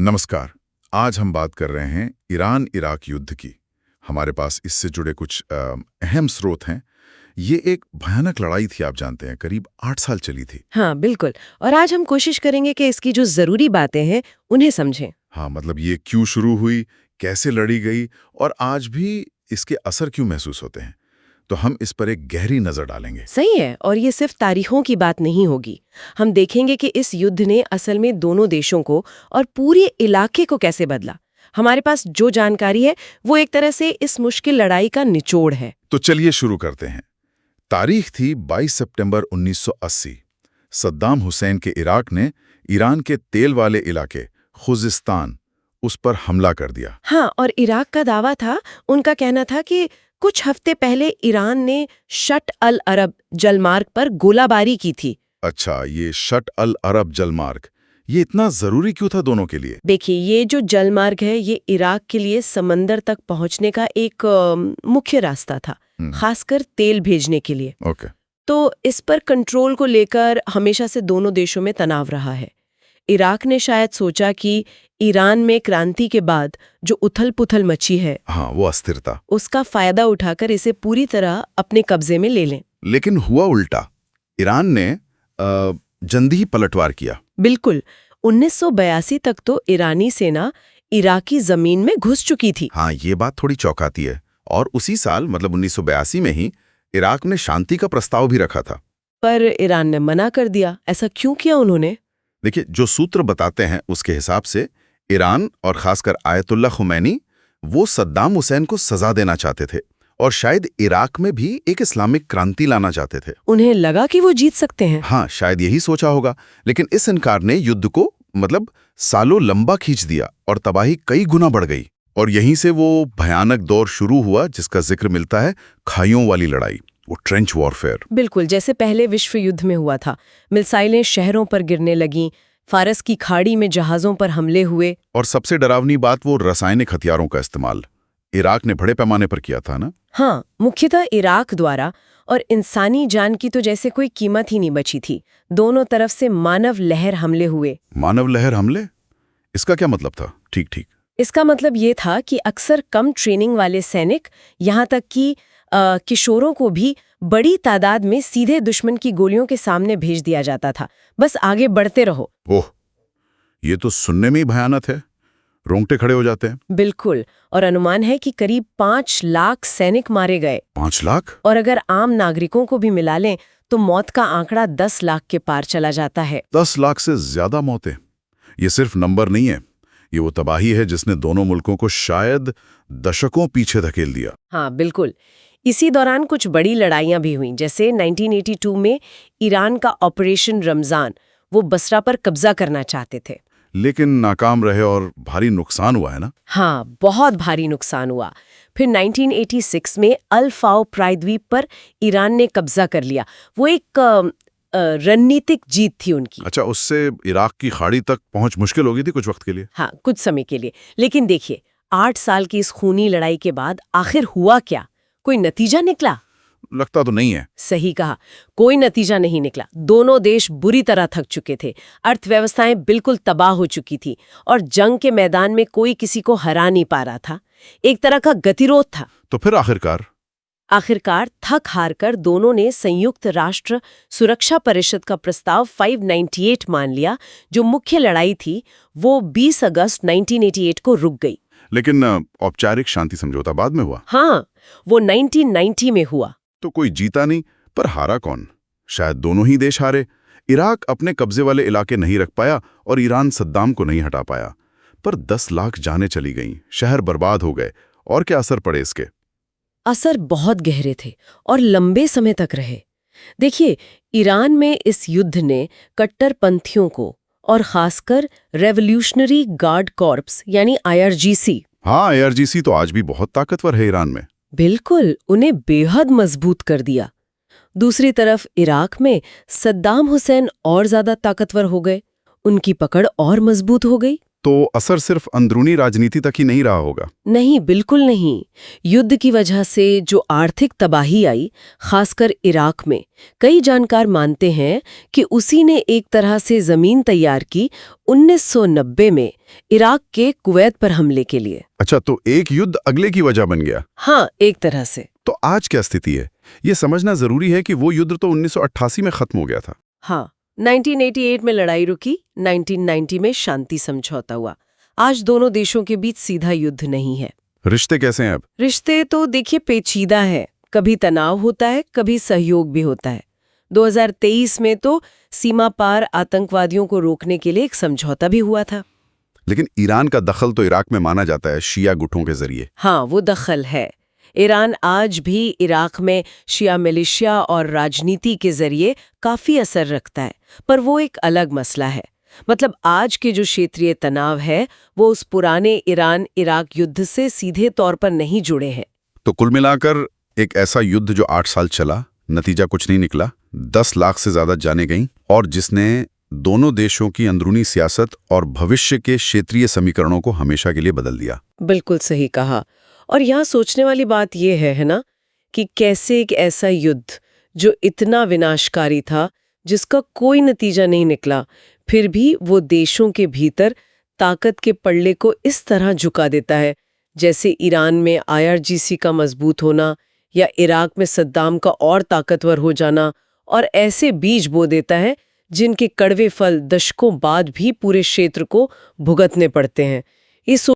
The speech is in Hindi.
नमस्कार। आज हम बात कर रहे हैं ईरान इराक युद्ध की। हमारे पास इससे जुड़े कुछ अहम स्रोत हैं। ये एक भयानक लड़ाई थी, आप जानते हैं, करीब 8 साल चली थी। हाँ, बिल्कुल। और आज हम कोशिश करेंगे कि इसकी जो ज़रूरी बातें हैं, उन्हें समझें। हाँ, मतलब ये क्यों शुरू हुई, कैसे लड़ी गई और आज भी इसके असर क्यों महसूस होते हैं। तो हम इस पर एक गहरी नज़र डालेंगे। सही है, और ये सिर्फ तारीखों की बात नहीं होगी। हम देखेंगे कि इस युद्ध ने असल में दोनों देशों को और पूरे इलाके को कैसे बदला। हमारे पास जो जानकारी है, वो एक तरह से इस मुश्किल लड़ाई का निचोड़ है। तो चलिए शुरू करते हैं। तारीख थी 22 सितंबर 1980। सद्दाम हुसैन के इराक ने ईरान के तेल वाले इलाके खुजिस्तान उस पर हमला कर दिया। हाँ, और इराक का दावा था, उनका कहना था कि कुछ हफ्ते पहले ईरान ने शट अल अरब जलमार्ग पर गोलाबारी की थी। अच्छा, ये शट अल अरब जलमार्ग, ये इतना जरूरी क्यों था दोनों के लिए? देखिए, ये जो जलमार्ग है, ये इराक के लिए समंदर तक पहुंचने का एक मुख्य रास्ता था, खासकर तेल भेजने के लिए। ओके। तो इस पर कंट्रोल को लेकर हमेशा से दोनों देशों में तनाव रहा है। इराक ने शायद सोचा कि ईरान में क्रांति के बाद जो उथल-पुथल मची है, हाँ, वो अस्थिरता। उसका फायदा उठाकर इसे पूरी तरह अपने कब्जे में ले लें। लेकिन हुआ उल्टा। ईरान ने जल्दी ही पलटवार किया। बिल्कुल। 1982 तक तो ईरानी सेना इराकी जमीन में घुस चुकी थी। हाँ, ये बात थोड़ी चौंकाती है। और उसी साल मतलब 1982 में ही इराक ने शांति का प्रस्ताव भी रखा था। पर ईरान ने मना कर दिया। ऐसा क्यों किया उन्होंने? देखिए, जो सूत्र बताते हैं उसके हिसाब से ईरान और खासकर आयतुल्ला खुमैनी वो सद्दाम हुसैन को सजा देना चाहते थे और शायद इराक में भी एक इस्लामिक क्रांति लाना चाहते थे। उन्हें लगा कि वो जीत सकते हैं। हाँ, शायद यही सोचा होगा। लेकिन इस इनकार ने युद्ध को मतलब सालों लंबा खींच दिया और तबाही कई गुना बढ़ गई। और यहीं से वो भयानक दौर शुरू हुआ जिसका जिक्र मिलता है खाइयों वाली लड़ाई, वो ट्रेंच वॉरफेयर। बिल्कुल, जैसे पहले विश्व युद्ध में हुआ था। मिसाइलें शहरों पर गिरने लगीं, फारस की खाड़ी में जहाजों पर हमले हुए। और सबसे डरावनी बात, वो रासायनिक हथियारों का इस्तेमाल इराक ने बड़े पैमाने पर किया था ना। हाँ, मुख्यतः इराक द्वारा। और इंसानी जान की तो जैसे कोई कीमत ही नहीं बची थी। दोनों तरफ से मानव लहर हमले हुए। मानव लहर हमले, इसका क्या मतलब था? ठीक ठीक। इसका मतलब ये था कि अक्सर कम ट्रेनिंग वाले सैनिक, यहाँ तक कि किशोरों को भी बड़ी तादाद में सीधे दुश्मन की गोलियों के सामने भेज दिया जाता था। बस आगे बढ़ते रहो। ओह, ये तो सुनने में ही भयानक है। रोंगटे खड़े हो जाते हैं। बिल्कुल। और अनुमान है कि करीब 5 लाख सैनिक मारे गए। 5 लाख? और अगर आम नागरिकों को भी मिला लें तो मौत का आंकड़ा 10 लाख के पार चला जाता है। 10 लाख से ज्यादा मौतें। ये सिर्फ नंबर नहीं है, ये वो तबाही है जिसने दोनों मुल्कों को शायद दशकों पीछे धकेल दिया। हाँ, बिल्कुल। इसी दौरान कुछ बड़ी लड़ाइयां भी हुईं, जैसे 1982 में ईरान का ऑपरेशन रमजान। वो बसरा पर कब्जा करना चाहते थे, लेकिन नाकाम रहे और भारी नुकसान हुआ है ना। हाँ, बहुत भारी नुकसान हुआ। फिर 1986 में अल-फाव प्रायद्वीप पर ईरान ने कब्जा कर लिया। वो एक रणनीतिक जीत थी उनकी। अच्छा, उससे इराक की खाड़ी तक पहुंच मुश्किल हो गई थी कुछ वक्त के लिए। हाँ, कुछ समय के लिए। लेकिन देखिए, 8 साल की इस खूनी लड़ाई के बाद आखिर हुआ क्या? कोई नतीजा निकला? लगता तो नहीं है। सही कहा, कोई नतीजा नहीं निकला। दोनों देश बुरी तरह थक चुके थे, अर्थव्यवस्थाएं बिल्कुल तबाह हो चुकी थी और जंग के मैदान में कोई किसी को हरा नहीं पा रहा था। एक तरह का गतिरोध था। तो फिर आखिरकार थक हार कर दोनों ने संयुक्त राष्ट्र सुरक्षा परिषद का प्रस्ताव 598 मान लिया। जो मुख्य लड़ाई थी वो 20 अगस्त 1988 को रुक गई। लेकिन औपचारिक शांति समझौता बाद में हुआ। हाँ, वो 1990 में हुआ। तो कोई जीता नहीं, पर हारा कौन? शायद दोनों ही देश हारे। इराक अपने कब्जे वाले इलाके नहीं रख पाया और ईरान सद्दाम को नहीं हटा पाया। पर 10 लाख जानें चली गईं, शहर बर्बाद हो गए। और क्या असर पड़े इसके? असर बहुत गहरे थे और लंबे समय तक रहे। देखिए, ईरान में इस युद्ध ने कट्टरपंथियों को और खासकर रेवोल्यूशनरी गार्ड कॉर्प्स यानी IRGC। हाँ, IRGC तो आज भी बहुत ताकतवर है ईरान में। बिल्कुल, उन्हें बेहद मजबूत कर दिया। दूसरी तरफ इराक में सद्दाम हुसैन और ज्यादा ताकतवर हो गए, उनकी पकड़ और मजबूत हो गई। तो असर सिर्फ अंदरूनी राजनीति तक ही नहीं रहा होगा। नहीं, बिल्कुल नहीं। युद्ध की वजह से जो आर्थिक तबाही आई, खासकर इराक में, कई जानकार मानते हैं कि उसी ने एक तरह से जमीन तैयार की 1990 में इराक के कुवैत पर हमले के लिए। अच्छा, तो एक युद्ध अगले की वजह बन गया। हाँ, एक तरह से। तो आज क्या स्थिति है? ये समझना जरूरी है कि वो युद्ध तो 1988 में खत्म हो गया था। हाँ, 1988 में लड़ाई रुकी, 1990 में शांति समझौता हुआ। आज दोनों देशों के बीच सीधा युद्ध नहीं है। रिश्ते कैसे हैं अब? रिश्ते तो देखिए पेचीदा है। कभी तनाव होता है, कभी सहयोग भी होता है। 2023 में तो सीमा पार आतंकवादियों को रोकने के लिए एक समझौता भी हुआ था। लेकिन ईरान का दखल तो इराक में माना जाता है शिया गुटों के जरिए। हाँ, वो दखल है। ईरान आज भी इराक में शिया मिलिशिया और राजनीति के जरिए काफी असर रखता है, पर वो एक अलग मसला है। मतलब आज के जो क्षेत्रीय तनाव है वो उस पुराने ईरान इराक युद्ध से सीधे तौर पर नहीं जुड़े हैं। तो कुल मिलाकर एक ऐसा युद्ध जो 8 साल चला, नतीजा कुछ नहीं निकला, 10 लाख से ज्यादा जाने गईं, और जिसने दोनों देशों की अंदरूनी सियासत और भविष्य के क्षेत्रीय समीकरणों को हमेशा के लिए बदल दिया। बिल्कुल सही कहा। और यहाँ सोचने वाली बात यह है ना, कि कैसे एक ऐसा युद्ध जो इतना विनाशकारी था, जिसका कोई नतीजा नहीं निकला, फिर भी वो देशों के भीतर ताकत के पल्ले को इस तरह झुका देता है, जैसे ईरान में IRGC का मजबूत होना या इराक में सद्दाम का और ताकतवर हो जाना, और ऐसे बीज बो देता है जिनके कड़वे फल दशकों बाद भी पूरे क्षेत्र को भुगतने पड़ते हैं। इस